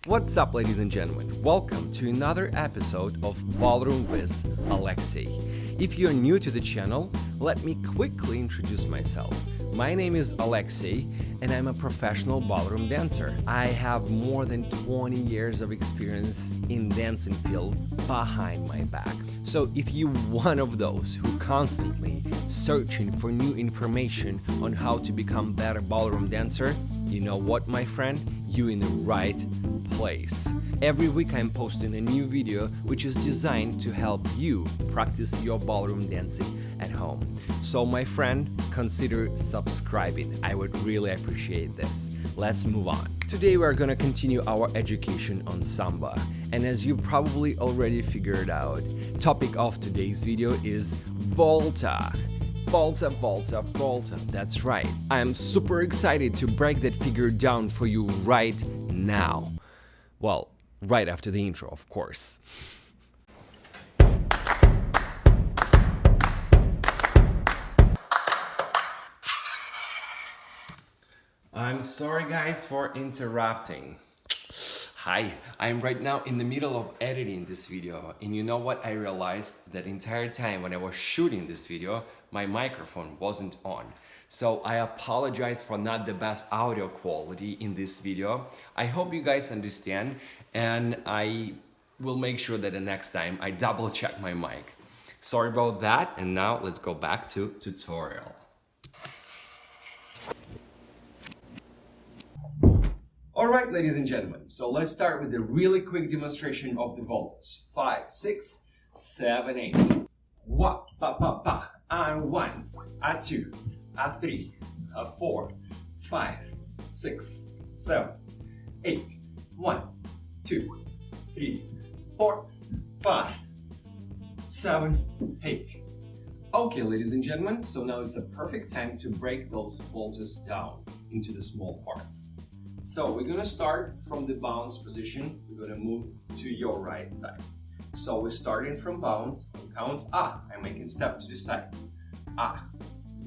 What's up, ladies and gentlemen? Welcome to another episode of Ballroom with Alexey. If you're new to the channel, let me quickly introduce myself. My name is Alexey and I'm a professional ballroom dancer. I have more than 20 years of experience in dancing field behind my back. So if you're one of those who constantly searching for new information on how to become better ballroom dancer, you know what, my friend? You're in the right place. Every week I'm posting a new video which is designed to help you practice your ballroom dancing at home. So my friend, consider subscribing. I would really appreciate this. Let's move on. Today we're gonna continue our education on samba. And as you probably already figured out, topic of today's video is volta. Volta, volta, volta. That's right. I am super excited to break that figure down for you right now. Well, right after the intro, of course. I'm sorry guys for interrupting. Hi, I'm right now in the middle of editing this video, and you know what, I realized that entire time when I was shooting this video, my microphone wasn't on. So I apologize for not the best audio quality in this video. I hope you guys understand, and I will make sure that the next time I double check my mic. Sorry about that, and now let's go back to tutorial. Alright, ladies and gentlemen, so let's start with a really quick demonstration of the voltas. 5, 6, 7, 8. Wa, pa, pa, pa. And 1, a 2, a 3, a 4, 5, 6, 7, 8. 1, 2, 3, 4, 5, 7, 8. Okay, ladies and gentlemen, so now it's a perfect time to break those voltas down into the small parts. So we're gonna start from the bounce position. We're gonna move to your right side. So we're starting from bounce. On count ah, I'm making step to the side. Ah,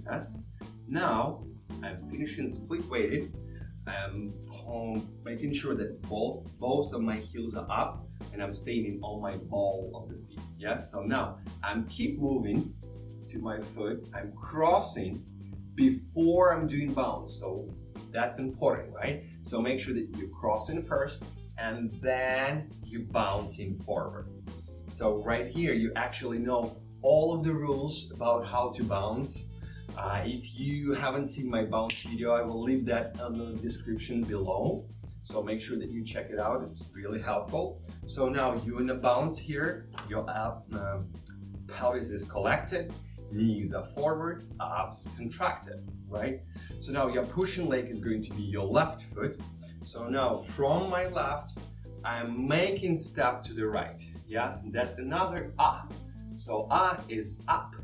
yes. Now I'm finishing split weighted. I'm making sure that both of my heels are up, and I'm staying on my ball of the feet. Yes. So now I'm keep moving to my foot. I'm crossing before I'm doing bounce. So that's important, right? So make sure that you're crossing first and then you're bouncing forward. So right here, you actually know all of the rules about how to bounce. If you haven't seen my bounce video, I will leave that in the description below. So make sure that you check it out, it's really helpful. So now you're in a bounce here, your pelvis is collected, knees are forward, abs contracted, right? So now your pushing leg is going to be your left foot. So now from my left, I'm making step to the right. Yes, and that's another ah. So ah is up,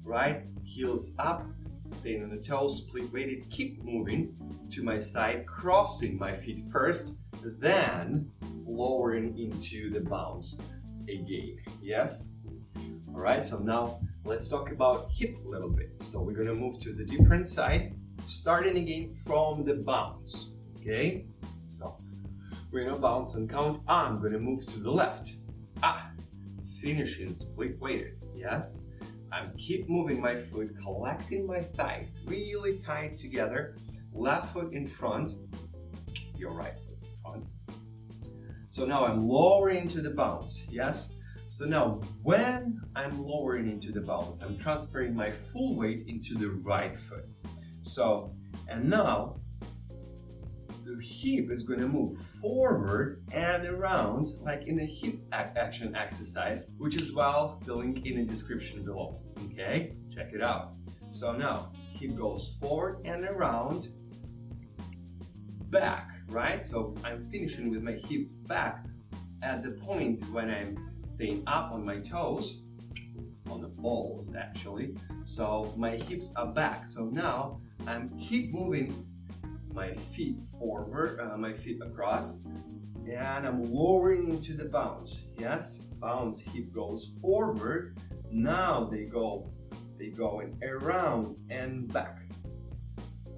right? Heels up, staying on the toes, split weighted, keep moving to my side, crossing my feet first, then lowering into the bounce again. Yes? All right, so now let's talk about hip a little bit. So we're gonna move to the different side, starting again from the bounce, okay? So we're gonna bounce and count. Ah, I'm gonna move to the left. Ah, finishing split weighted, yes? I'm keep moving my foot, collecting my thighs, really tight together. Left foot in front, your right foot in front. So now I'm lowering into the bounce, yes? So now, when I'm lowering into the bounce, I'm transferring my full weight into the right foot. So, and now, the hip is going to move forward and around, like in a hip action exercise, which is well the link in the description below. Okay, check it out. So now, hip goes forward and around, back, right? So I'm finishing with my hips back at the point when I'm staying up on my toes, on the balls actually. So my hips are back. So now I'm keep moving my feet forward, my feet across, and I'm lowering into the bounce. Yes, bounce, hip goes forward. Now they going around and back.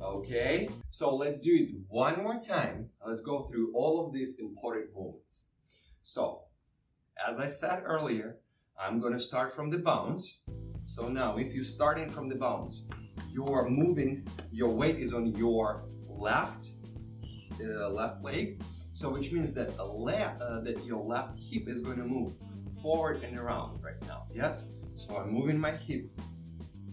Okay, so let's do it one more time. Let's go through all of these important movements. So, as I said earlier, I'm going to start from the bounce. So now, if you're starting from the bounce, you're moving, your weight is on your left leg. So which means that your left hip is going to move forward and around right now. Yes? So I'm moving my hip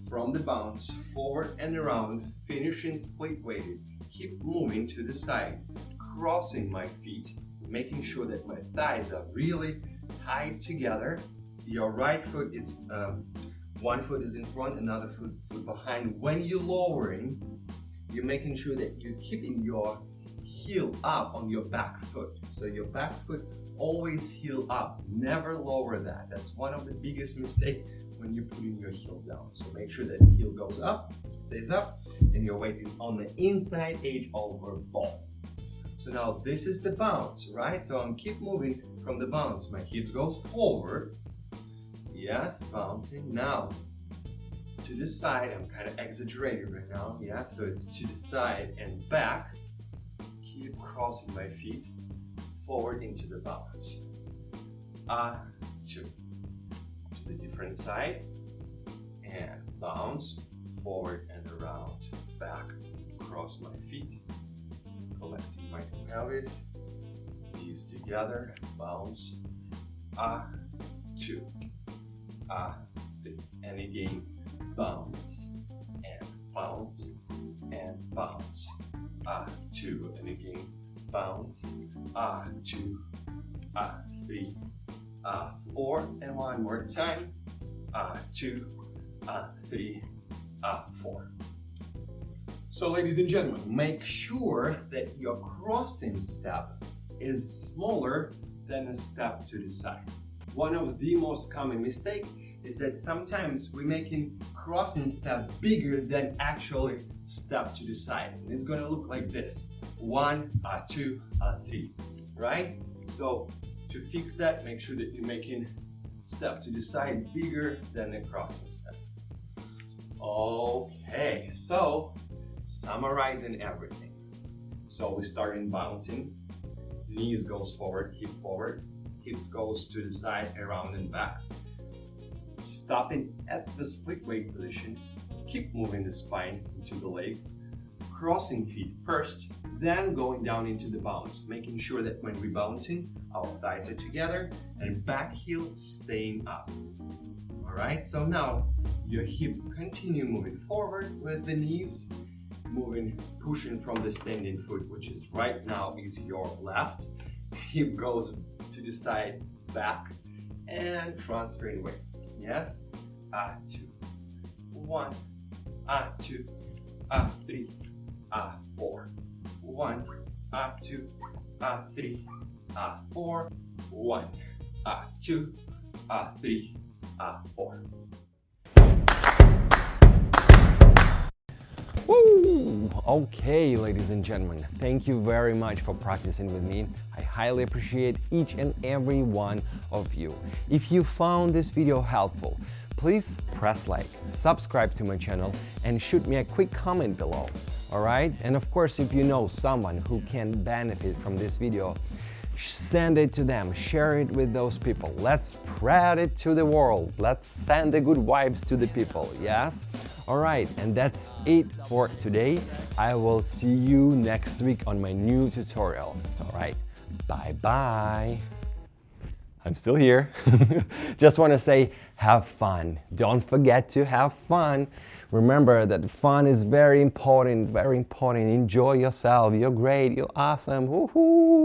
from the bounce forward and around, finishing split weighted. Keep moving to the side, crossing my feet, making sure that my thighs are really tied together. Your right foot is, one foot is in front, another foot behind. When you're lowering, you're making sure that you're keeping your heel up on your back foot. So your back foot always heel up, never lower that. That's one of the biggest mistakes when you're putting your heel down. So make sure that the heel goes up, stays up, and your weight is on the inside edge of your ball. So now this is the bounce, right? So I'm keep moving from the bounce. My hips goes forward. Yes, bouncing. Now to the side. I'm kind of exaggerating right now. Yeah, so it's to the side and back. Keep crossing my feet forward into the bounce. Two. To the different side and bounce forward and around, back, cross my feet, collecting my pelvis, knees together, bounce, two, three, and again, bounce, and bounce, and bounce, two, and again, bounce, two, three, four, and one more time, two, three, four. So ladies and gentlemen, make sure that your crossing step is smaller than a step to the side. One of the most common mistakes is that sometimes we're making crossing step bigger than actually step to the side. And it's gonna look like this. One, two, three, right? So to fix that, make sure that you're making step to the side bigger than the crossing step. Okay, so summarizing everything. So we start in bouncing, knees goes forward, hips goes to the side, around and back. Stopping at the split leg position, keep moving the spine into the leg, crossing feet first, then going down into the bounce, making sure that when we're bouncing, our thighs are together and back heel staying up. All right, so now your hip continue moving forward with the knees, pushing from the standing foot, which is right now is your left. Hip goes to the side, back, and transferring weight. Yes, two, one, two, three, four, one, two, three, four, one, two, three, four. Woo! Okay, ladies and gentlemen, thank you very much for practicing with me. I highly appreciate each and every one of you. If you found this video helpful, please press like, subscribe to my channel, and shoot me a quick comment below. Alright? And of course, if you know someone who can benefit from this video, send it to them, share it with those people. Let's spread it to the world. Let's send the good vibes to the people, yes? Alright, and that's it for today. I will see you next week on my new tutorial. Alright, bye-bye. I'm still here. Just want to say, have fun. Don't forget to have fun. Remember that fun is very important, very important. Enjoy yourself. You're great. You're awesome. Woohoo!